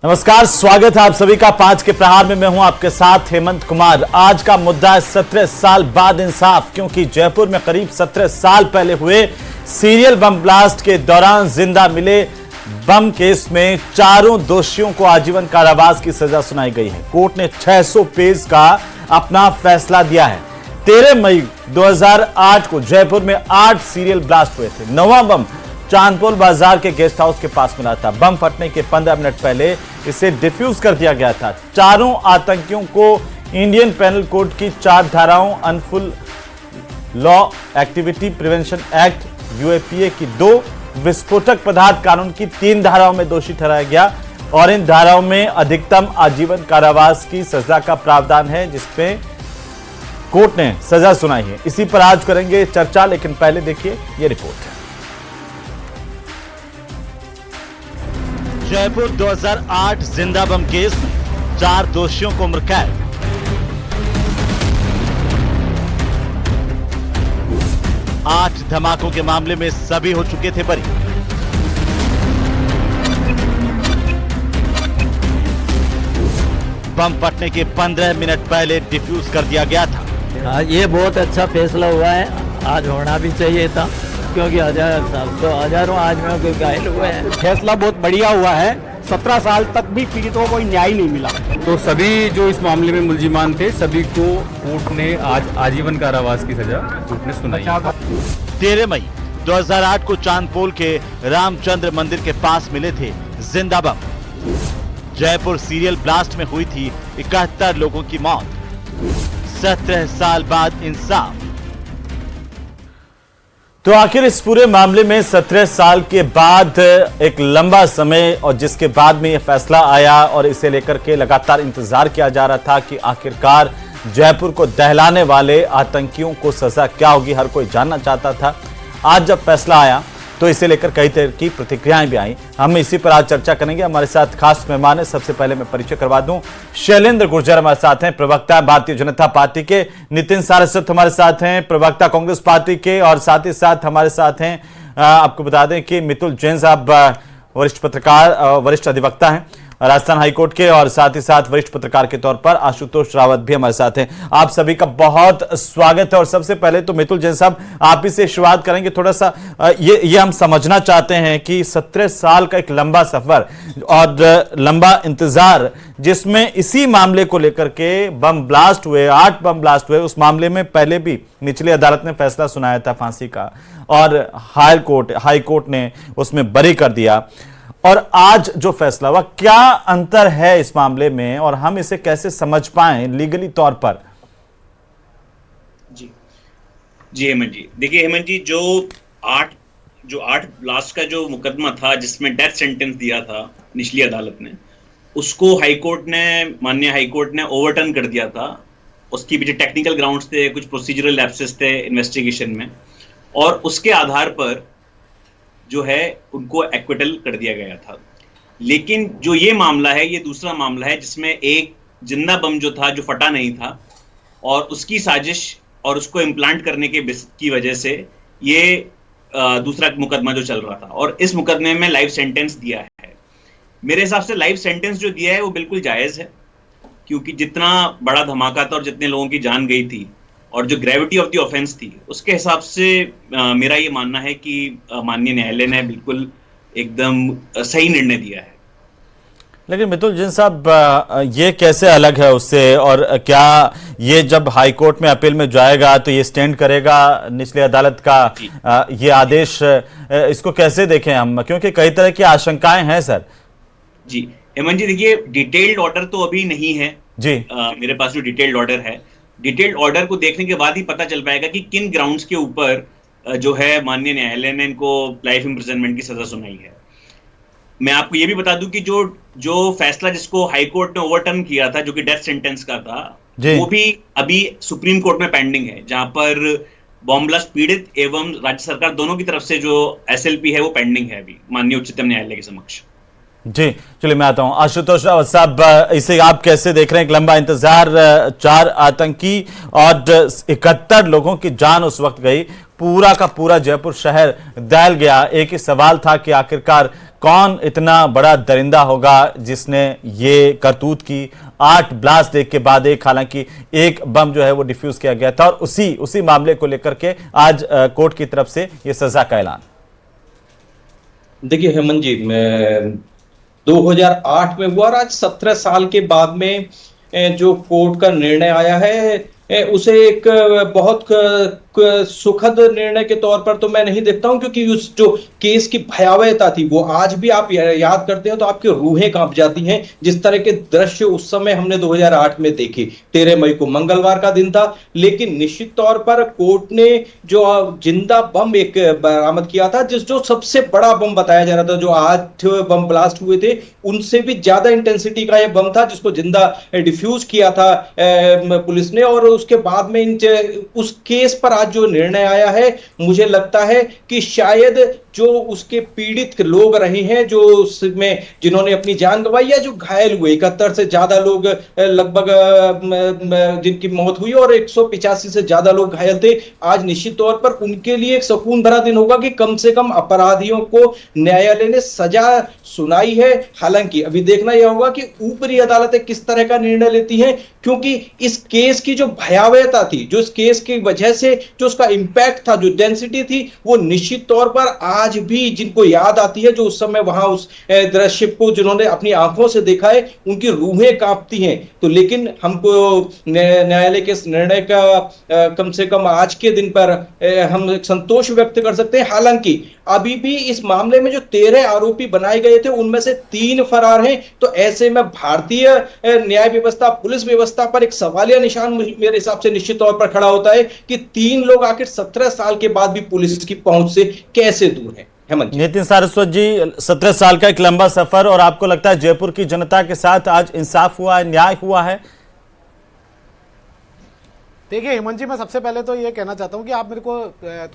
नमस्कार, स्वागत है आप सभी का 5 के प्रहार में। मैं हूं आपके साथ हेमंत कुमार। आज का मुद्दा है 17 साल बाद इंसाफ, क्योंकि जयपुर में करीब 17 साल पहले हुए सीरियल बम ब्लास्ट के दौरान जिंदा मिले बम केस में चारों दोषियों को आजीवन कारावास की सजा सुनाई गई है। कोर्ट ने 600 पेज का अपना फैसला दिया है। 13 मई 2008 को जयपुर में 8 सीरियल ब्लास्ट हुए थे। 9वां बम चांदपोल बाजार के गेस्ट हाउस के पास मिला था। बम फटने के 15 मिनट पहले इसे डिफ्यूज कर दिया गया था। चारों आतंकियों को इंडियन पेनल कोड की 4 धाराओं, unlawful activity prevention act UAPA की 2, विस्फोटक पदार्थ कानून की 3 धाराओं में दोषी ठहराया गया और इन धाराओं में अधिकतम आजीवन कारावास की सजा का प्रावधान है, जिसमें कोर्ट ने सजा सुनाई है। इसी पर आज करेंगे चर्चा, लेकिन पहले देखिए ये रिपोर्ट है। जयपुर 2008 जिंदा बम केस में 4 दोषियों को उम्र कैद। आठ धमाकों के मामले में सभी हो चुके थे बरी। बम फटने के 15 मिनट पहले डिफ्यूज कर दिया गया था। ये बहुत अच्छा फैसला हुआ है, आज होना भी चाहिए था, क्योंकि हजारों आदमियों के घायल हुए हैं। फैसला बहुत बढ़िया हुआ है। 17 साल तक भी पीड़ितों को कोई न्याय नहीं मिला। तो सभी जो इस मामले में मुलजिमान थे, सभी को कोर्ट ने आज आजीवन कारावास की सजा कोर्ट ने सुनाई। 13 मई 2008 को चांदपोल के रामचंद्र मंदिर के पास मिले थे जिंदा बम। जयपुर सीरियल ब्लास्ट में हुई थी 71 लोगों की मौत। 17 साल बाद इंसाफ। तो आखिर इस पूरे मामले में 17 साल के बाद एक लंबा समय और जिसके बाद में यह फैसला आया और इसे लेकर के लगातार इंतजार किया जा रहा था कि आखिरकार जयपुर को दहलाने वाले आतंकियों को सजा क्या होगी, हर कोई जानना चाहता था। आज जब फैसला आया तो इसे लेकर कई तरह की प्रतिक्रियाएं भी आई। हम इसी पर आज चर्चा करेंगे। हमारे साथ खास मेहमान है। सबसे पहले मैं परिचय करवा दूं, शैलेंद्र गुर्जर हमारे साथ हैं, प्रवक्ता भारतीय जनता पार्टी के। नितिन सारस्वत हमारे साथ हैं, प्रवक्ता कांग्रेस पार्टी के। और साथ ही साथ हमारे साथ हैं, आपको बता दें कि मितुल जैन साहब वरिष्ठ पत्रकार, वरिष्ठ अधिवक्ता हैं राजस्थान हाईकोर्ट के, और साथ ही साथ वरिष्ठ पत्रकार के तौर पर आशुतोष रावत भी हमारे साथ हैं। आप सभी का बहुत स्वागत है। और सबसे पहले तो मितुल जैन साहब, आप ही से शुरुआत करेंगे। थोड़ा सा ये हम समझना चाहते हैं कि 17 साल का एक लंबा सफर और लंबा इंतजार, जिसमें इसी मामले को लेकर के बम ब्लास्ट हुए, 8 बम ब्लास्ट हुए। उस मामले में पहले भी निचली अदालत ने फैसला सुनाया था फांसी का, और हाई कोर्ट ने उसमें बरी कर दिया। और आज जो फैसला हुआ, क्या अंतर है इस मामले में और हम इसे कैसे समझ पाएं लीगली तौर पर? जी हेमंत जी, देखिए हेमंत जी, जो आठ ब्लास्ट का जो मुकदमा था जिसमें डेथ सेंटेंस दिया था निचली अदालत ने, उसको माननीय हाई कोर्ट ने ओवरटर्न कर दिया था। उसके पीछे टेक्निकल ग्राउंड्स थे, कुछ प्रोसीजरल लैप्सेस थे इन्वेस्टिगेशन में, और उसके आधार पर जो है उनको एक्विटल कर दिया गया था। लेकिन जो ये मामला है, ये दूसरा मामला है जिसमें एक जिंदा बम जो था, जो फटा नहीं था, और उसकी साजिश और उसको इम्प्लांट करने की वजह से ये दूसरा मुकदमा जो चल रहा था, और इस मुकदमे में लाइफ सेंटेंस दिया है। मेरे हिसाब से लाइफ सेंटेंस जो दिया है वो बिल्कुल जायज है, क्योंकि जितना बड़ा धमाका था और जितने लोगों की जान गई थी और जो ग्रेविटी ऑफ द ऑफेंस थी, उसके हिसाब से मेरा ये मानना है कि माननीय न्यायालय ने बिल्कुल एकदम सही निर्णय दिया है। लेकिन मितुल जैन साहब, ये कैसे अलग है उससे, और क्या ये जब हाई कोर्ट में अपील में जाएगा तो ये स्टैंड करेगा निचली अदालत का ये आदेश? इसको कैसे देखें हम, क्योंकि कई तरह की आशंकाएं हैं सर। जी हेमंत जी, देखिए डिटेल्ड ऑर्डर तो अभी नहीं है जी। मेरे पास जो डिटेल्ड ऑर्डर है, डिटेल्ड ऑर्डर को देखने के बाद ही पता चल पाएगा कि किन ग्राउंड्स के ऊपर जो है माननीय न्यायालय ने इनको लाइफ इम्प्रिजनमेंट की सजा सुनाई है। मैं आपको ये भी बता दूं कि जो फैसला जिसको हाई कोर्ट ने ओवरटर्न किया था, जो कि डेथ सेंटेंस का था, वो भी अभी सुप्रीम कोर्ट में पेंडिंग है, जहां पर बॉम्ब ब्लास्ट पीड़ित एवं राज्य सरकार दोनों की तरफ से जो एसएलपी है वो पेंडिंग है अभी माननीय उच्चतम न्यायालय के समक्ष। जी चलिए, मैं आता हूं आशुतोष रावत साहब, इसे आप कैसे देख रहे हैं? एक लंबा इंतजार, 4 आतंकी और 71 लोगों की जान उस वक्त गई, पूरा का पूरा जयपुर शहर दहल गया। एक ही सवाल था कि आखिरकार कौन इतना बड़ा दरिंदा होगा जिसने ये करतूत की। 8 ब्लास्ट देख के बाद हालांकि एक बम जो है वो डिफ्यूज किया गया था और उसी मामले को लेकर के आज कोर्ट की तरफ से ये सजा का ऐलान। देखिए हेमंत जी, 2008 में हुआ और आज 17 साल के बाद में जो कोर्ट का निर्णय आया है उसे एक बहुत सुखद निर्णय के तौर पर तो मैं नहीं देखता हूं, क्योंकि उस जो केस की भयावहता थी वो आज भी आप याद करते हैं तो आपकी रूहें कांप जाती हैं। जिस तरह के दृश्य उस समय हमने 2008 में देखे, 13 मई को मंगलवार का दिन था, लेकिन निश्चित तौर पर कोर्ट ने जो जिंदा बम एक बरामद किया था, जो सबसे बड़ा बम बताया जा रहा था, जो 8 बम ब्लास्ट हुए थे उनसे भी ज्यादा इंटेंसिटी का यह बम था जिसको जिंदा डिफ्यूज किया था पुलिस ने। और उसके बाद में उस केस पर आज जो निर्णय आया है, मुझे लगता है कि शायद जो उसके पीड़ित लोग रहे हैं, जो उसमें जिन्होंने अपनी जान गंवाई या जो घायल हुए, 71 से ज्यादा लोग लगभग जिनकी मौत हुई और 185 से ज्यादा लोग घायल थे, आज निश्चित तौर पर उनके लिए एक सुकून भरा दिन होगा कि कम से कम अपराधियों को न्यायालय ने सजा सुनाई है। हालांकि अभी देखना यह होगा कि ऊपरी अदालतें किस तरह का निर्णय लेती हैं, क्योंकि इस केस की जो भयावहता थी, जो इस केस की वजह से जो उसका इंपैक्ट था, जो डेंसिटी थी, वो निश्चित तौर पर आज भी जिनको याद आती है, जो उस समय वहां उस दृश्य को जिन्होंने अपनी आंखों से देखा है, उनकी रूहें कांपती हैं। तो लेकिन हमको न्यायालय के इस निर्णय का कम से कम आज के दिन पर हम संतोष व्यक्त कर सकते हैं। हालांकि अभी भी इस मामले में जो 13 आरोपी बनाए गए थे उनमें से 3 फरार हैं, तो ऐसे में भारतीय न्याय व्यवस्था, पुलिस व्यवस्था पर एक सवालिया निशान मेरे हिसाब से निश्चित तौर पर खड़ा होता है कि 3 लोग आखिर 17 साल के बाद भी पुलिस की पहुंच से कैसे दूर हैं। नितिन सारस्वत जी, 17 साल का एक लंबा सफर, और आपको लगता है जयपुर की जनता के साथ आज इंसाफ हुआ है, न्याय हुआ है? देखिए हेमंत जी, मैं सबसे पहले तो ये कहना चाहता हूँ कि आप मेरे को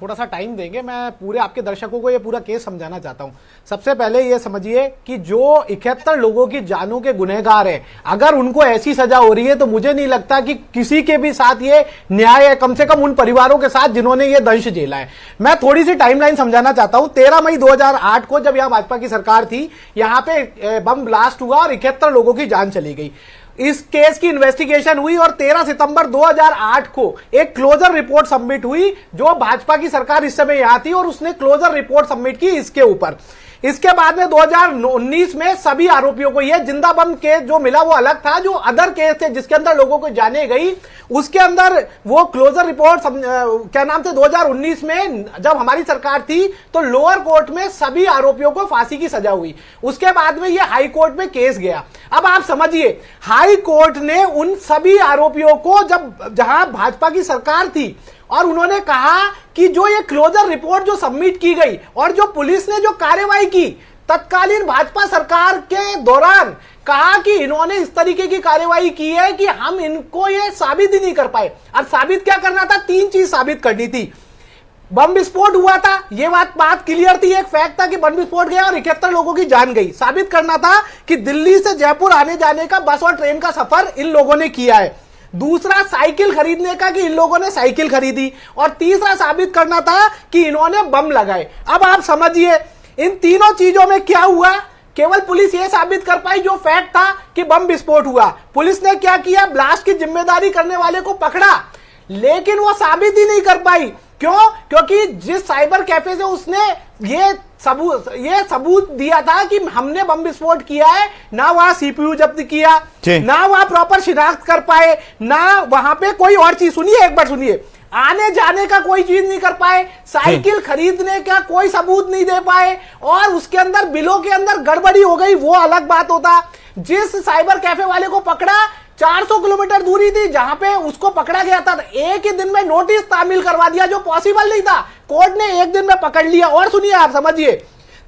थोड़ा सा टाइम देंगे, मैं पूरे आपके दर्शकों को ये पूरा केस समझाना चाहता हूँ। सबसे पहले ये समझिए कि जो 71 लोगों की जानों के गुनहगार हैं, अगर उनको ऐसी सजा हो रही है तो मुझे नहीं लगता कि किसी के भी साथ ये न्याय है, कम से कम उन परिवारों के साथ जिन्होंने ये दंश झेला है। मैं थोड़ी सी टाइमलाइन समझाना चाहता हूँ। 13 मई 2008 को जब यहाँ भाजपा की सरकार थी, यहाँ पे बम ब्लास्ट हुआ और 71 लोगों की जान चली गई। इस केस की इन्वेस्टिगेशन हुई और 13 सितंबर 2008 को एक क्लोजर रिपोर्ट सबमिट हुई, जो भाजपा की सरकार इस समय यहां थी और उसने क्लोजर रिपोर्ट सबमिट की इसके ऊपर। इसके बाद में 2019 में सभी आरोपियों को, यह जिंदा बम केस जो मिला वो अलग था, जो अदर केस थे जिसके अंदर लोगों को जाने गई, उसके अंदर वो क्लोजर रिपोर्ट क्या नाम थे, 2019 में जब हमारी सरकार थी तो लोअर कोर्ट में सभी आरोपियों को फांसी की सजा हुई। उसके बाद में ये हाई कोर्ट में केस गया। अब आप समझिए, हाई कोर्ट ने उन सभी आरोपियों को, जहां भाजपा की सरकार थी और उन्होंने कहा कि जो ये क्लोजर रिपोर्ट जो सबमिट की गई और जो पुलिस ने जो कार्रवाई की तत्कालीन भाजपा सरकार के दौरान, कहा कि इन्होंने इस तरीके की कार्रवाई की है कि हम इनको ये साबित ही नहीं कर पाए। अब साबित क्या करना था? 3 चीज साबित करनी थी। बम विस्फोट हुआ था, ये बात क्लियर थी, एक फैक्ट था कि बम विस्फोट गया और 71 लोगों की जान गई। साबित करना था कि दिल्ली से जयपुर आने जाने का बस और ट्रेन का सफर इन लोगों ने किया है। दूसरा, साइकिल खरीदने का कि इन लोगों ने साइकिल खरीदी। और तीसरा, साबित करना था कि इन्होंने बम लगाए। अब आप समझिए इन तीनों चीजों में क्या हुआ। केवल पुलिस ये साबित कर पाई जो फैक्ट था कि बम विस्फोट हुआ। पुलिस ने क्या किया? ब्लास्ट की जिम्मेदारी करने वाले को पकड़ा, लेकिन वो साबित ही नहीं कर पाई। क्यों? क्योंकि जिस साइबर कैफे से उसने ये सबूत दिया था कि हमने बम विस्फोट किया है, ना वहां सीपीयू जब्त किया, ना वहां प्रॉपर शिनाख्त कर पाए, ना वहां पे कोई और चीज। सुनिए, एक बार सुनिए, आने जाने का कोई चीज नहीं कर पाए, साइकिल खरीदने का कोई सबूत नहीं दे पाए, और उसके अंदर बिलों के अंदर गड़बड़ी हो गई, वो अलग बात होता। जिस साइबर कैफे वाले को पकड़ा, 400 किलोमीटर दूरी थी जहां पे उसको पकड़ा गया था, एक ही दिन में नोटिस तामील करवा दिया, जो पॉसिबल नहीं था। कोर्ट ने एक दिन में पकड़ लिया। और सुनिए, आप समझिए,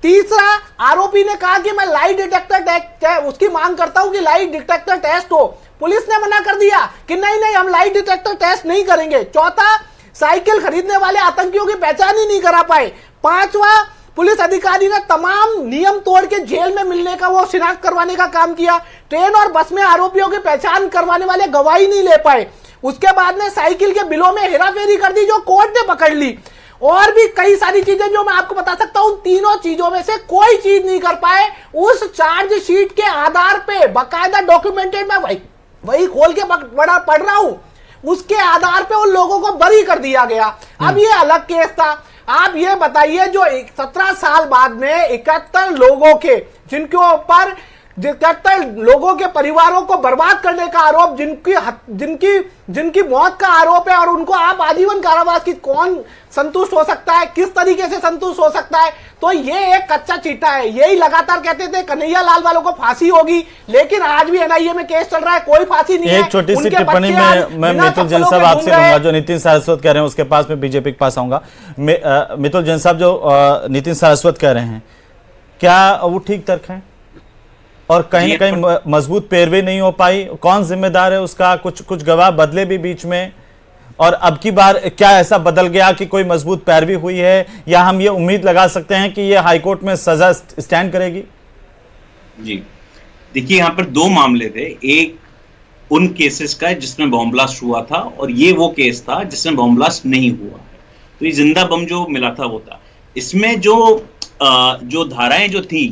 तीसरा, आरोपी ने कहा कि मैं लाई डिटेक्टर टेस्ट, उसकी मांग करता हूं कि लाई डिटेक्टर टेस्ट हो। पुलिस ने मना कर दिया कि नहीं, हम लाई डिटेक्टर टेस्ट नहीं करेंगे। चौथा, साइकिल खरीदने वाले आतंकियों की पहचान ही नहीं करा पाए। पांचवा, पुलिस अधिकारी ने तमाम नियम तोड़ के जेल में मिलने का, वो शिनाख्त करवाने का काम किया। ट्रेन और बस में आरोपियों की पहचान करवाने वाले गवाही नहीं ले पाए। उसके बाद में साइकिल के बिलों में हेराफेरी कर दी, जो कोर्ट ने पकड़ ली। और भी कई सारी चीजें जो मैं आपको बता सकता हूं, तीनों चीजों में से कोई चीज नहीं कर पाए। उस चार्जशीट के आधार पे बाकायदा डॉक्यूमेंटेड, मैं वही खोल के बड़ा पढ़ रहा हूं, उसके आधार पे उन लोगों को बरी कर दिया गया। अब ये अलग केस था। आप ये बताइए, जो 17 साल बाद में 71 लोगों के, जिनके ऊपर 71 लोगों के परिवारों को बर्बाद करने का आरोप, जिनकी मौत का आरोप है, और उनको आप आजीवन कारावास की, कौन संतुष्ट हो सकता है? किस तरीके से संतुष्ट हो सकता है? तो ये एक कच्चा चीटा है। यही लगातार कहते थे कन्हैया लाल वालों को फांसी होगी, लेकिन आज भी एनआईए में केस चल रहा है, कोई फांसी नहीं है। एक छोटी सी टिप्पणी में मैं मितुल जैन साहब आपसे लूंगा, जो नितिन सारस्वत कह रहे हैं उसके पास में बीजेपी के पास आऊंगा। मितुल जैन साहब, जो नितिन सारस्वत कह रहे हैं, क्या वो ठीक तर्क है? और कहीं ना कहीं मजबूत पैरवी नहीं हो पाई, कौन जिम्मेदार है उसका? कुछ गवाह बदले भी बीच में, और अब की बार क्या ऐसा बदल गया कि कोई मजबूत पैरवी हुई है, या हम ये उम्मीद लगा सकते हैं कि ये हाईकोर्ट में सजा स्टैंड करेगी? जी देखिए, यहाँ पर दो मामले थे। एक उन केसेस का जिसमें बम ब्लास्ट हुआ था, और ये वो केस था जिसमें बम ब्लास्ट नहीं हुआ। तो ये जिंदा बम जो मिला था वो था। इसमें जो धाराएं जो थी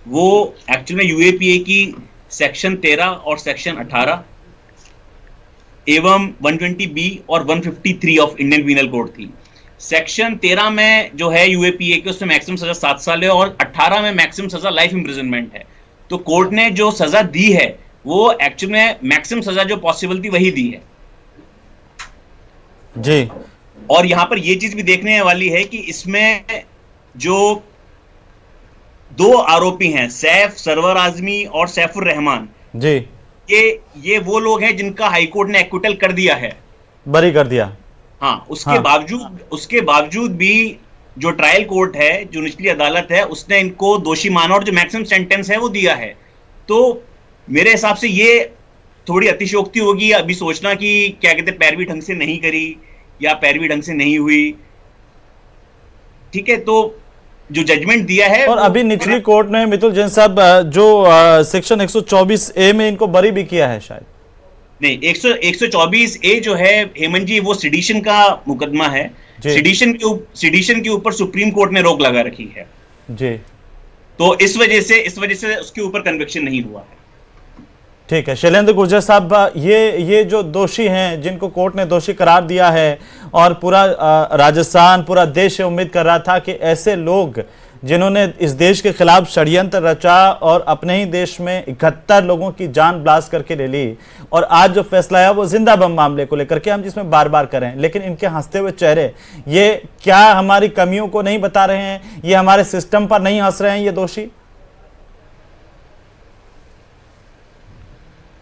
वो एक्चुअल में यूएपीए की सेक्शन 13 और सेक्शन 18 एवं 120B और 153 ऑफ इंडियन पीनल कोड थी। सेक्शन 13 में जो है यूएपीए के, उसमें मैक्सिमम सजा 7 साल है, और 18 में मैक्सिमम सजा लाइफ इंप्रिजनमेंट है। तो कोर्ट ने जो सजा दी है वो एक्चुअल में मैक्सिमम सजा जो पॉसिबल थी वही दी है जी। और यहां पर ये चीज भी देखने वाली है कि इसमें जो दो आरोपी हैं, सैफ सरवर आजमी और सैफुर रहमान जी, ये वो लोग हैं जिनका हाईकोर्ट ने एक्विटल कर दिया है, बरी कर दिया। हाँ, उसके बावजूद भी जो ट्रायल कोर्ट है, जो निचली अदालत है, उसने इनको दोषी माना और जो मैक्सिमम सेंटेंस है वो दिया है। तो मेरे हिसाब से ये थोड़ी अतिशयोक्ति होगी अभी सोचना कि क्या कहते हैं, पैरवी ढंग से नहीं करी या पैरवी ढंग से नहीं हुई। ठीक है, तो जो जजमेंट दिया है, और अभी निचली कोर्ट ने मितुल जैन साहब जो सेक्शन 124A में इनको बरी भी किया है शायद। नहीं, 124A जो है हेमंत जी, वो सिडिशन का मुकदमा है। सिडिशन के ऊपर सुप्रीम कोर्ट ने रोक लगा रखी है जी। तो इस वजह से उसके ऊपर कन्विक्शन नहीं हुआ है। ठीक है, शैलेंद्र गुर्जर साहब, ये जो दोषी हैं, जिनको कोर्ट ने दोषी करार दिया है, और पूरा राजस्थान, पूरा देश उम्मीद कर रहा था कि ऐसे लोग जिन्होंने इस देश के खिलाफ षड्यंत्र रचा और अपने ही देश में 71 लोगों की जान ब्लास्ट करके ले ली, और आज जो फैसला आया वो जिंदा बम मामले को लेकर के, हम जिसमें बार बार करें, लेकिन इनके हंसते हुए चेहरे, ये क्या हमारी कमियों को नहीं बता रहे हैं? ये हमारे सिस्टम पर नहीं हंस रहे हैं ये दोषी?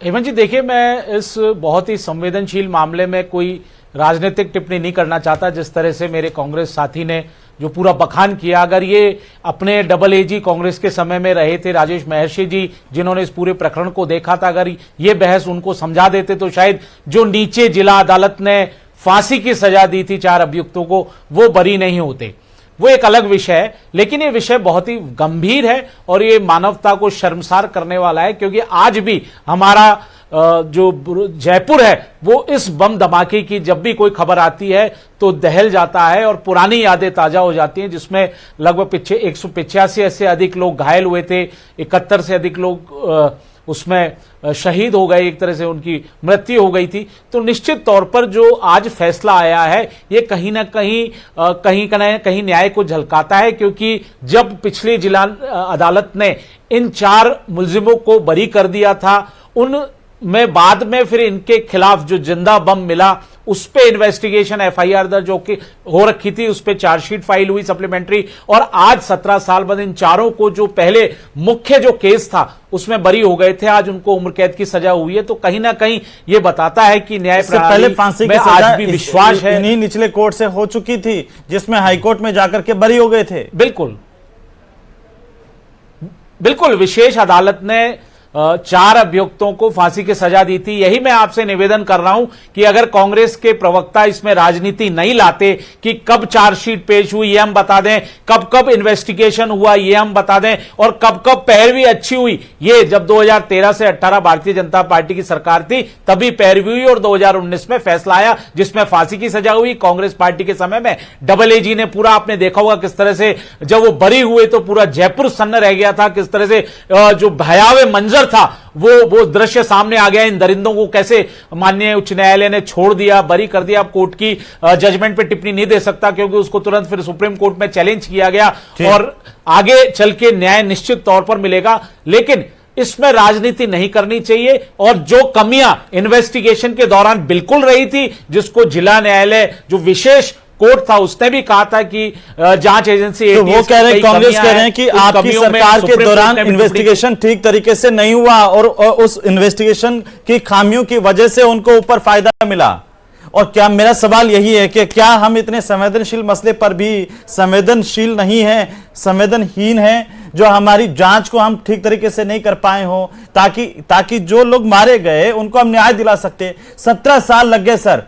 हेमंत जी, देखिए, मैं इस बहुत ही संवेदनशील मामले में कोई राजनीतिक टिप्पणी नहीं करना चाहता। जिस तरह से मेरे कांग्रेस साथी ने जो पूरा बखान किया, अगर ये अपने AA कांग्रेस के समय में रहे थे, राजेश महर्षि जी, जिन्होंने इस पूरे प्रकरण को देखा था, अगर ये बहस उनको समझा देते तो शायद जो नीचे जिला अदालत ने फांसी की सजा दी थी 4 अभियुक्तों को, वो बरी नहीं होते। वो एक अलग विषय है, लेकिन ये विषय बहुत ही गंभीर है और ये मानवता को शर्मसार करने वाला है, क्योंकि आज भी हमारा जो जयपुर है वो इस बम धमाके की जब भी कोई खबर आती है तो दहल जाता है और पुरानी यादें ताजा हो जाती हैं, जिसमें लगभग 185 से अधिक लोग घायल हुए थे, 71 से अधिक लोग उसमें शहीद हो गए, एक तरह से उनकी मृत्यु हो गई थी। तो निश्चित तौर पर जो आज फैसला आया है ये कहीं ना कहीं न्याय को झलकाता है, क्योंकि जब पिछली जिला अदालत ने इन 4 मुलजिमों को बरी कर दिया था, उन में बाद में फिर इनके खिलाफ जो जिंदा बम मिला उस पे इन्वेस्टिगेशन FIR दर्ज हो रखी थी, उस पे चार्जशीट फाइल हुई सप्लीमेंट्री, और आज 17 साल बाद इन 4 को जो पहले मुख्य जो केस था उसमें बरी हो गए थे, आज उनको उम्र कैद की सजा हुई है। तो कहीं ना कहीं ये बताता है कि न्याय पहले फांसी की सजा आज भी विश्वास है। इन्हीं निचले कोर्ट से हो चुकी थी जिसमें हाईकोर्ट में जाकर के बरी हो गए थे। बिल्कुल, विशेष अदालत ने 4 अभियुक्तों को फांसी की सजा दी थी। यही मैं आपसे निवेदन कर रहा हूं कि अगर कांग्रेस के प्रवक्ता इसमें राजनीति नहीं लाते कि कब चार्जशीट पेश हुई ये हम बता दें, कब कब इन्वेस्टिगेशन हुआ ये हम बता दें, और कब कब पैरवी अच्छी हुई। ये जब 2013 से 18 भारतीय जनता पार्टी की सरकार थी तभी पैरवी हुई और 2019 में फैसला आया जिसमें फांसी की सजा हुई। कांग्रेस पार्टी के समय में डबल एजी ने पूरा, आपने देखा होगा किस तरह से जब वो बरी हुए तो पूरा जयपुर सन्न रह गया था, किस तरह से जो भयावह मंजर था वो दृश्य सामने आ गया। इन दरिंदों को कैसे माननीय उच्च न्यायालय ने छोड़ दिया, बरी कर दिया। अब कोर्ट की जजमेंट पे टिप्पणी नहीं दे सकता क्योंकि उसको तुरंत फिर सुप्रीम कोर्ट में चैलेंज किया गया और आगे चल के न्याय निश्चित तौर पर मिलेगा। लेकिन इसमें राजनीति नहीं करनी चाहिए और जो कमियां इन्वेस्टिगेशन के दौरान बिल्कुल रही थी, जिसको जिला न्यायालय जो विशेष कोर्ट था उसने भी कहा था कि जांच एजेंसी, तो वो कह रहे हैं, कांग्रेस कह रहे हैं कि आपकी सरकार के दौरान इन्वेस्टिगेशन ठीक तरीके से नहीं हुआ और उस इन्वेस्टिगेशन की खामियों की वजह से उनको ऊपर फायदा मिला। और क्या, मेरा सवाल यही है कि क्या हम इतने संवेदनशील मसले पर भी संवेदनशील नहीं है, संवेदनहीन है, जो हमारी जांच को हम ठीक तरीके से नहीं कर पाए हो ताकि जो लोग मारे गए उनको हम न्याय दिला सकते। 17 साल लग गए सर।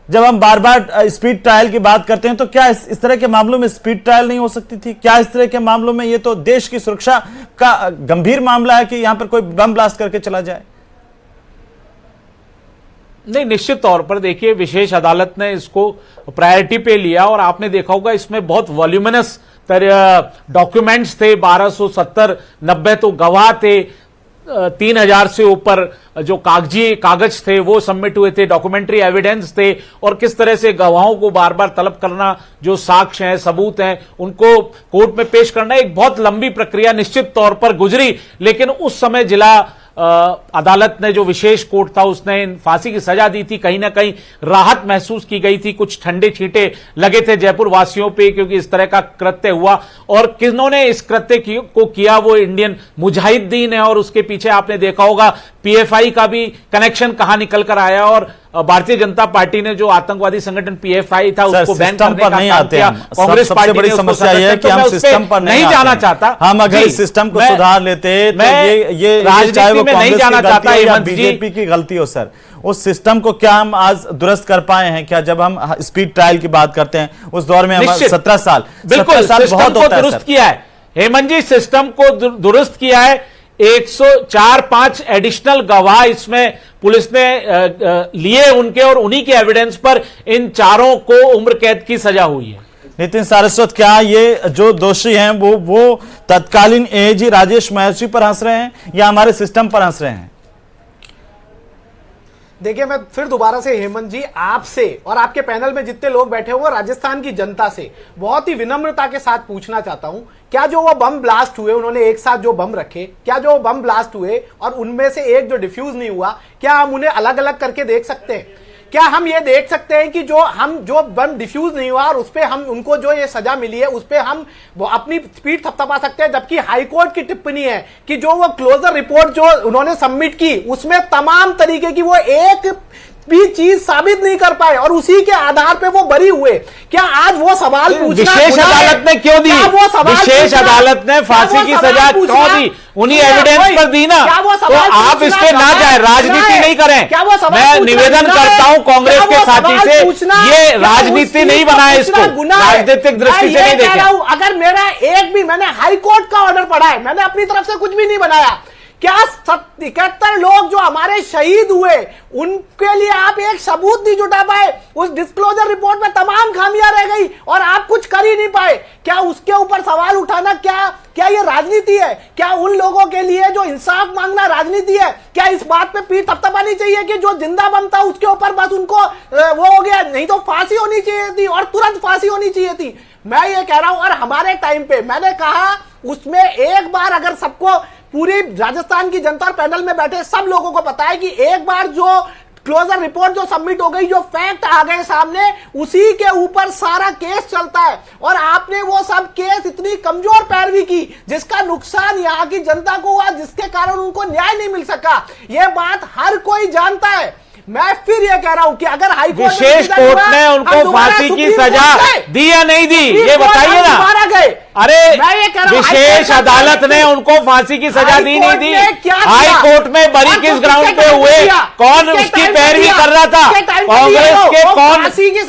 जब हम बार बार स्पीड ट्रायल की बात करते हैं तो क्या इस तरह के मामलों में स्पीड ट्रायल नहीं हो सकती थी? क्या इस तरह के मामलों में, ये तो देश की सुरक्षा का गंभीर मामला है कि यहां पर कोई बम ब्लास्ट करके चला जाए। नहीं, निश्चित तौर पर देखिए विशेष अदालत ने इसको प्रायोरिटी पे लिया और आपने देखा होगा इसमें बहुत वॉल्यूमिनस डॉक्यूमेंट्स थे, 1270-90 तो गवाह थे, 3000 से ऊपर जो कागज थे वो सबमिट हुए थे, डॉक्यूमेंट्री एविडेंस थे, और किस तरह से गवाहों को बार बार तलब करना, जो साक्ष्य हैं, सबूत हैं, उनको कोर्ट में पेश करना, एक बहुत लंबी प्रक्रिया निश्चित तौर पर गुजरी। लेकिन उस समय जिला अदालत ने, जो विशेष कोर्ट था, उसने फांसी की सजा दी थी। कहीं ना कहीं राहत महसूस की गई थी, कुछ ठंडे छींटे लगे थे जयपुर वासियों पे क्योंकि इस तरह का कृत्य हुआ। और किन्होंने इस कृत्य को किया, वो इंडियन मुजाहिदीन है और उसके पीछे आपने देखा होगा पीएफआई का भी कनेक्शन कहां निकल कर आया और भारतीय जनता पार्टी ने जो आतंकवादी संगठन पीएफआई था उसको बैन करने का काम किया। कांग्रेस पार्टी बड़ी समस्या यह है कि हम सिस्टम पर नहीं जाना चाहता। हम अगर इस सिस्टम को सुधार लेते तो ये राजनीति में नहीं जाना चाहता या बीजेपी की गलती हो सर, उस सिस्टम को क्या हम आज दुरुस्त कर पाए हैं? क्या जब हम स्पीड ट्रायल की बात करते हैं उस दौर में हम 17 साल बिल्कुल सिस्टम को दुरुस्त किया है। हेमंत जी, सिस्टम को दुरुस्त किया है। 104-5 एडिशनल गवाह इसमें पुलिस ने लिए उनके, और उन्हीं के एविडेंस पर इन चारों को उम्र कैद की सजा हुई है। नितिन सारस्वत, क्या ये जो दोषी हैं वो तत्कालीन एएजी राजेश महर्षि पर हंस रहे हैं या हमारे सिस्टम पर हंस रहे हैं? देखिए, मैं फिर दोबारा से हेमंत जी आपसे और आपके पैनल में जितने लोग बैठे हुए राजस्थान की जनता से बहुत ही विनम्रता के साथ पूछना चाहता हूं, क्या जो वो बम ब्लास्ट हुए, उन्होंने एक साथ जो बम रखे, क्या जो बम ब्लास्ट हुए और उनमें से एक जो डिफ्यूज नहीं हुआ, क्या हम उन्हें अलग अलग करके देख सकते हैं? क्या हम ये देख सकते हैं कि जो बम डिफ्यूज नहीं हुआ और उस पे हम उनको जो ये सजा मिली है उस पे हम वो अपनी स्पीड थपथपा सकते हैं? जबकि हाईकोर्ट की टिप्पणी है कि जो वो क्लोजर रिपोर्ट जो उन्होंने सबमिट की उसमें तमाम तरीके की वो एक भी चीज साबित नहीं कर पाए और उसी के आधार पे वो बरी हुए। क्या आज वो सवाल पूछना विशेष अदालत ने क्यों दी? विशेष अदालत ने फांसी की सजा क्यों दी? उन्हीं एविडेंस पर दी ना, तो आप इस पे ना जाए, राजनीति नहीं करें। मैं निवेदन करता हूं कांग्रेस के साथी से, ये राजनीति नहीं बनाए, इसको राजनीतिक दृष्टि से नहीं देखें। अगर मेरा एक भी, मैंने हाईकोर्ट का ऑर्डर पढ़ा है, मैंने अपनी तरफ से कुछ भी नहीं बनाया। क्या 71 लोग जो हमारे शहीद हुए उनके लिए आप एक सबूत नहीं जुटा पाए? उस डिस्क्लोजर रिपोर्ट में तमाम खामियां रह गई और आप कुछ कर ही नहीं पाए। क्या उसके ऊपर सवाल उठाना क्या ये राजनीति है? क्या उन लोगों के लिए जो इंसाफ मांगना राजनीति है? क्या इस बात पे पीठ थपथपानी चाहिए कि जो जिंदा बम था उसके ऊपर बस उनको वो हो गया? नहीं तो फांसी होनी चाहिए थी और तुरंत फांसी होनी चाहिए थी। मैं ये कह रहा हूं, और हमारे टाइम पे मैंने कहा उसमें एक बार अगर सबको, पूरी राजस्थान की जनता और पैनल में बैठे सब लोगों को पता है कि एक बार जो क्लोजर रिपोर्ट जो सबमिट हो गई, जो फैक्ट आ गए सामने, उसी के ऊपर सारा केस चलता है। और आपने वो सब केस इतनी कमजोर पैरवी की जिसका नुकसान यहाँ की जनता को हुआ, जिसके कारण उनको न्याय नहीं मिल सका। ये बात हर कोई जानता है। मैं फिर ये कह रहा हूं कि अगर हाईकोर्ट विशेष कोर्ट ने उनको फांसी की सजा दी या नहीं दी, ये बताइए ना। गए अरे मैं ये कह रहा हूं, विशेष हाईकोर्ट अदालत ने उनको फांसी की सजा दी नहीं थी। हाई कोर्ट में बरी किस ग्राउंड पे हुए, कौन उसकी पैरवी कर रहा था, कांग्रेस के कौन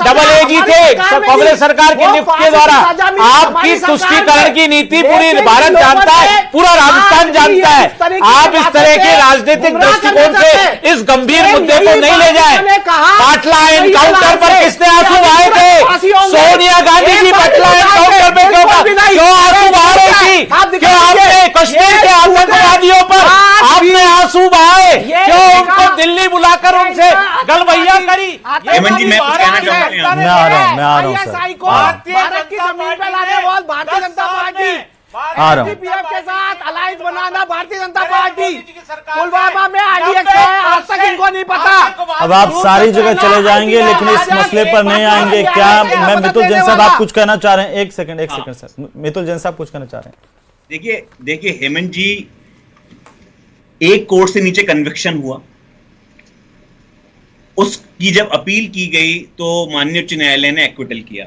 डबल एजी थे कांग्रेस सरकार की नियुक्त के द्वारा। आपकी तुष्टीकरण की नीति पूरी भारत जानता है, पूरा राजस्थान जानता है। आप इस तरह के राजनीतिक दृष्टिकोण से इस गंभीर मुद्दे को नहीं ले जाए। पाटला एनकाउंटर पर किसने आंसू बहाए थे? सोनिया गांधी जी पाटला एनकाउंटर पे क्यों आंसू बहा रही थी? क्यों आपने कश्मीर के आतंकवादियों पर आपने आंसू बहाए? क्यों उनको दिल्ली बुलाकर उनसे गलवैया करी? हेमंत जी, मैं कुछ कहना चाहूंगा। मैं आ रहा हूँ सर। भारत की जमीन पे लाने वाली भारतीय जनता पार्टी, आ रहा हूँ। पीएफ के साथ अलायंस बनाना भारतीय जनता पार्टी, पुलवामा में आईडीएक्स है, आज तक इनको नहीं पता। अब आप सारी जगह चले जाएंगे लेकिन इस मसले पर नहीं आएंगे क्या? मैं मितुल जैन साहब, आप कुछ कहना चाह रहे हैं? एक सेकंड सर, मितुल जैन साहब कुछ कहना चाह रहे हैं? देखिए हेमंत जी, एक कोर्ट से नीचे कन्विक्शन हुआ, उसकी जब अपील की गई तो माननीय उच्च न्यायालय ने एक्विटल किया।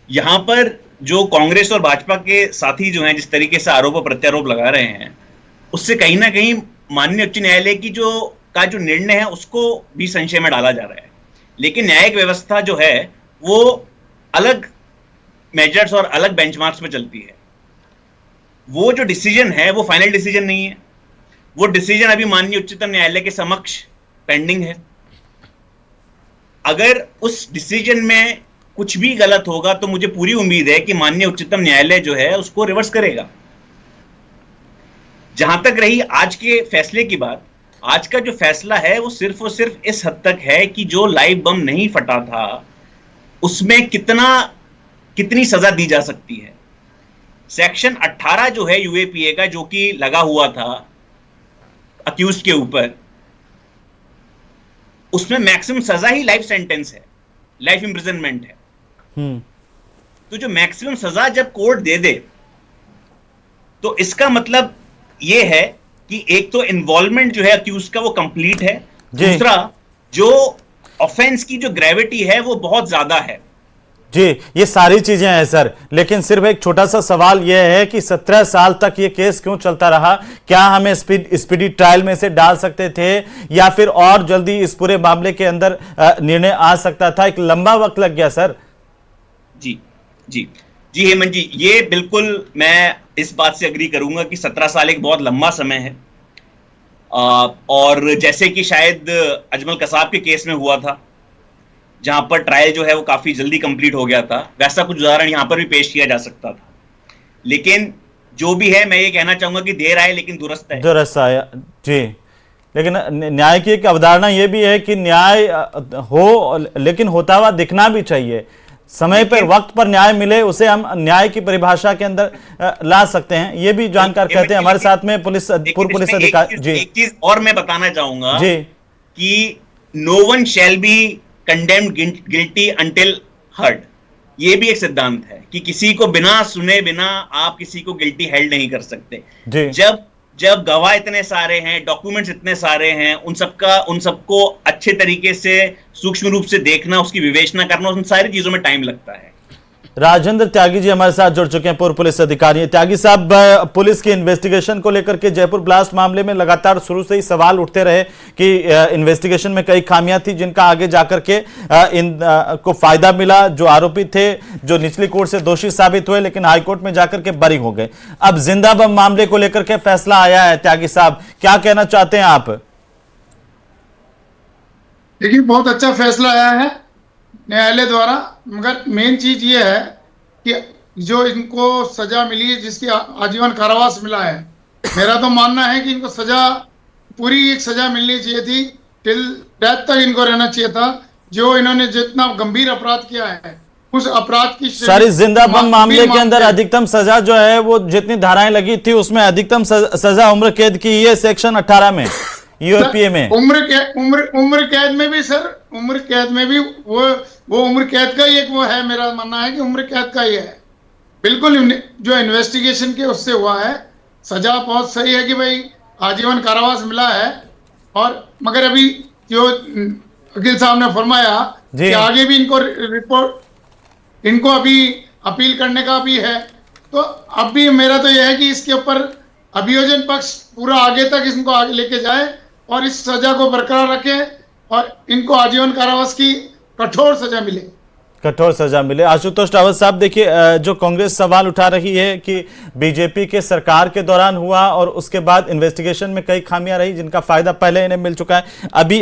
यहां पर जो कांग्रेस और भाजपा के साथी जो हैं, जिस तरीके से आरोप और प्रत्यारोप लगा रहे हैं, उससे कहीं ना कहीं माननीय उच्च न्यायालय की जो निर्णय है उसको भी संशय में डाला जा रहा है। लेकिन न्यायिक व्यवस्था जो है वो अलग मेजर्स और अलग बेंचमार्क्स में चलती है। वो जो डिसीजन है वो फाइनल डिसीजन नहीं है। वो डिसीजन अभी माननीय उच्चतम न्यायालय के समक्ष पेंडिंग है। अगर उस डिसीजन में कुछ भी गलत होगा तो मुझे पूरी उम्मीद है कि माननीय उच्चतम न्यायालय जो है उसको रिवर्स करेगा। जहां तक रही आज के फैसले की बात, आज का जो फैसला है वो सिर्फ और सिर्फ इस हद तक है कि जो लाइव बम नहीं फटा था उसमें कितनी सजा दी जा सकती है। सेक्शन 18 जो है यूएपीए का, जो कि लगा हुआ था अक्यूज्ड के ऊपर, उसमें मैक्सिमम सजा ही लाइफ सेंटेंस है, लाइफ इंप्रिजनमेंट है। तो जो मैक्सिमम सजा जब कोर्ट दे दे तो इसका मतलब यह है कि एक तो इन्वॉल्वमेंट जो है अक्यूज का वो कंप्लीट है, दूसरा जो ऑफेंस की जो ग्रेविटी है वो बहुत ज्यादा है। जी, ये सारी चीजें हैं सर, लेकिन सिर्फ एक छोटा सा सवाल यह है कि 17 साल तक ये केस क्यों चलता रहा? क्या हमें स्पीडी ट्रायल में से डाल सकते थे या फिर और जल्दी इस पूरे मामले के अंदर निर्णय आ सकता था? एक लंबा वक्त लग गया सर। जी हेमंत जी, ये बिल्कुल मैं इस बात से अग्री करूंगा कि 17 साल एक बहुत लंबा समय है। और जैसे कि शायद अजमल कसाब के केस में हुआ था, जहां पर ट्रायल जो है वो काफी जल्दी कंप्लीट हो गया था, वैसा कुछ उदाहरण यहां पर भी पेश किया जा सकता था। लेकिन जो भी है, मैं ये कहना चाहूंगा कि देर आए लेकिन दुरुस्त है। दुरुस्त आया जी। लेकिन न्याय की एक अवधारणा ये भी है कि न्याय हो लेकिन होता हुआ दिखना भी चाहिए। समय पर वक्त पर न्याय मिले, उसे हम न्याय की परिभाषा के अंदर ला सकते हैं। ये भी जानकार कहते हैं। हमारे साथ में पूर्व पुलिस अधिकारी जी। एक चीज और मैं बताना चाहूंगा जी कि no one shall be condemned guilty until heard. ये भी एक सिद्धांत है कि किसी को बिना सुने बिना आप किसी को गिल्टी हेल्ड नहीं कर सकते। जब गवाह इतने सारे हैं, डॉक्यूमेंट्स इतने सारे हैं, उन सबको अच्छे तरीके से सूक्ष्म रूप से देखना, उसकी विवेचना करना, उन सारी चीजों में टाइम लगता है। राजेंद्र त्यागी जी हमारे साथ जुड़ चुके हैं, पूर्व पुलिस अधिकारी। त्यागी साहब, पुलिस की इन्वेस्टिगेशन को लेकर के जयपुर ब्लास्ट मामले में लगातार शुरू से ही सवाल उठते रहे कि इन्वेस्टिगेशन में कई खामियां थी जिनका आगे जाकर के को फायदा मिला। जो आरोपी थे, जो निचली कोर्ट से दोषी साबित हुए, लेकिन हाईकोर्ट में जाकर के बरी हो गए। अब जिंदा बम मामले को लेकर के फैसला आया है। त्यागी साहब, क्या कहना चाहते हैं आप? देखिए, बहुत अच्छा फैसला आया है न्यायालय द्वारा, मगर मेन चीज ये है कि जो इनको सजा मिली है, जिसकी आजीवन कारावास मिला है, मेरा तो मानना है कि इनको सजा, पूरी एक सजा मिलनी चाहिए थी, टिल डेथ तक इनको रहना चाहिए था। जो इन्होंने जितना गंभीर अपराध किया है, उस अपराध की सारी जिंदा बम मामले के अंदर अधिकतम सजा जो है वो जितनी धाराएं लगी थी उसमें अधिकतम सजा उम्र कैद की है सेक्शन 18 में यूएपीए में। उम्र कैद में भी सर, उम्र कैद में भी वो उम्र कैद का ही एक वो है। मेरा मानना है कि उम्र कैद का ही है। बिल्कुल जो इन्वेस्टिगेशन के उससे हुआ है, सजा बहुत सही है कि भाई आजीवन कारावास मिला है। और मगर अभी जो वकील साहब ने फरमाया कि आगे भी इनको रिपोर्ट, इनको अभी अपील करने का भी है, तो अब भी मेरा तो यह है कि इसके ऊपर अभियोजन पक्ष पूरा आगे तक इनको आगे लेके जाए और इस सजा को बरकरार रखे और इनको आजीवन कारावास की कठोर सजा मिले। कठोर सजा मिले। आशुतोष रावत साहब, देखिए जो कांग्रेस सवाल उठा रही है कि बीजेपी के सरकार के दौरान हुआ और उसके बाद इन्वेस्टिगेशन में कई खामियां रही जिनका फायदा पहले इन्हें मिल चुका है।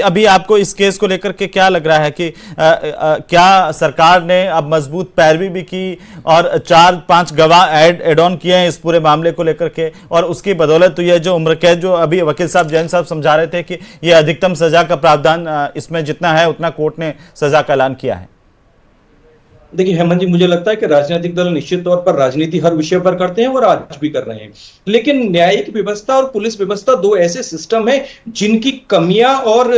अभी आपको इस केस को लेकर के क्या लग रहा है कि क्या सरकार ने अब मजबूत पैरवी भी की और 4-5 गवाह एड ऑन किए हैं इस पूरे मामले को लेकर के, और उसकी बदौलत तो ये जो उम्र कैद जो अभी वकील साहब जैन साहब समझा रहे थे कि ये अधिकतम सजा का प्रावधान इसमें जितना है उतना कोर्ट ने सजा का ऐलान किया है। देखिए हेमंत जी, मुझे लगता है कि राजनीतिक दल निश्चित तौर पर राजनीति हर विषय पर करते हैं और आज भी कर रहे हैं, लेकिन न्यायिक व्यवस्था और पुलिस व्यवस्था दो ऐसे सिस्टम हैं जिनकी कमियां और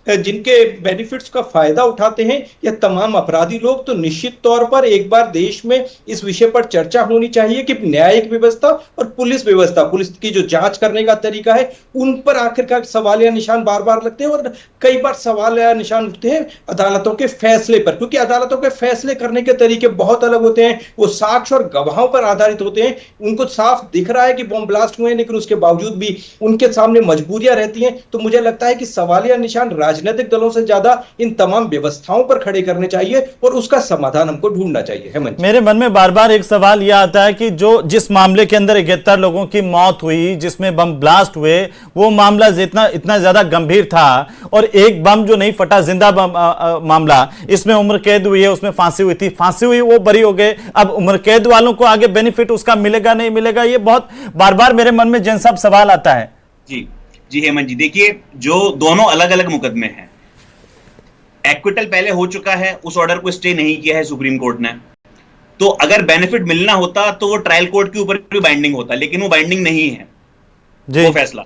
जिनके बेनिफिट्स का फायदा उठाते हैं यह तमाम अपराधी लोग। तो निश्चित तौर पर एक बार देश में इस विषय पर चर्चा होनी चाहिए कि न्यायिक व्यवस्था और पुलिस व्यवस्था, पुलिस की जो जांच करने का तरीका है, उन पर आखिरकार सवालिया निशान बार बार लगते हैं और कई बार सवालिया निशान उठते हैं अदालतों के फैसले पर, क्योंकि अदालतों के फैसले करने के तरीके बहुत अलग होते हैं। वो साक्ष्य और गवाहों पर आधारित होते हैं। उनको साफ दिख रहा है कि बम ब्लास्ट हुए, लेकिन उसके बावजूद भी उनके सामने मजबूरियां रहती हैं। तो मुझे लगता है कि सवालिया निशान राजनीतिक दलों से ज्यादा इन तमाम व्यवस्थाओं पर खड़े करने चाहिए और उसका समाधान हमको ढूंढना चाहिए। हेमंत, मेरे मन में बार बार एक सवाल यह आता है कि जो जिस मामले के अंदर 71 लोगों की मौत हुई, जिसमें बम ब्लास्ट हुए, वो मामला इतना ज्यादा गंभीर था और एक बम जो नहीं फटा, जिंदा बम मामला, इसमें उम्र कैद हुई है, उसमें फांसी हुई थी, फांसी हुई, वो बरी हो गए। अब उम्र कैद वालों को आगे बेनिफिट उसका मिलेगा नहीं मिलेगा, ये बहुत बार बार मेरे मन में जैन साहब सवाल आता है। जी हेमंत जी, देखिए जो दोनों अलग अलग मुकदमे हैं, एक्विटल पहले हो चुका है, उस ऑर्डर को स्टे नहीं किया है सुप्रीम कोर्ट ने, तो अगर बेनिफिट मिलना होता तो वो ट्रायल कोर्ट के ऊपर भी बाइंडिंग होता, लेकिन वो बाइंडिंग नहीं है जी। वो फैसला,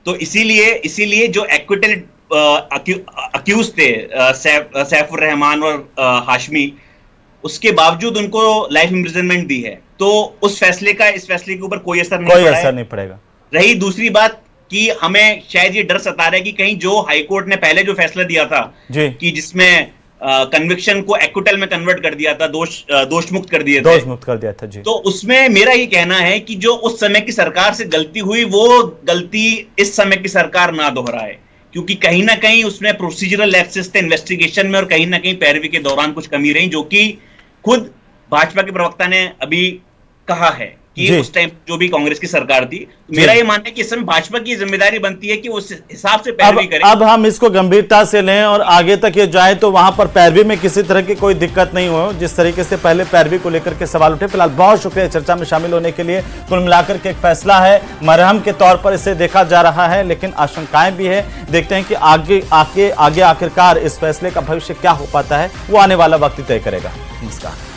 तो इसीलिए जो एक्विटल अक्यूज थे सैफुर रहमान और हाशमी, उसके बावजूद उनको लाइफ इंप्रिजनमेंट दी है, तो उस फैसले का इस फैसले के ऊपर कोई असर नहीं पड़ेगा। रही दूसरी बात कि हमें शायद ये डर सता रहा है कि कहीं जो हाईकोर्ट ने पहले जो फैसला दिया था कि जिसमें कन्विक्शन को एक्विटल में कन्वर्ट कर दिया था, दोष मुक्त कर दिया था जी, तो उसमें मेरा ये कहना है कि जो उस समय की सरकार से गलती हुई, वो गलती इस समय की सरकार ना दोहराए, क्योंकि कहीं ना कहीं उसमें प्रोसीजरल लैप्सेस थे इन्वेस्टिगेशन में और कहीं ना कहीं पैरवी के दौरान कुछ कमी रही, जो कि खुद भाजपा के प्रवक्ता ने अभी कहा है कि उस टाइम जो भी कांग्रेस की सरकार थी। मेरा ये मानना है कि इस समय भाजपा की जिम्मेदारी बनती है कि उस हिसाब से पैरवी करे। अब हम इसको गंभीरता से लें और आगे तक ये जाए तो वहां पर पैरवी में किसी तरह की कोई दिक्कत नहीं हो, जिस तरीके से पहले पैरवी को लेकर के सवाल उठे। फिलहाल बहुत शुक्रिया चर्चा में शामिल होने के लिए। कुल मिलाकर के एक फैसला है, मरहम के तौर पर इसे देखा जा रहा है, लेकिन आशंकाएं भी है। देखते हैं कि आगे आखिरकार इस फैसले का भविष्य क्या हो पाता है, वो आने वाला वक्त तय करेगा। नमस्कार।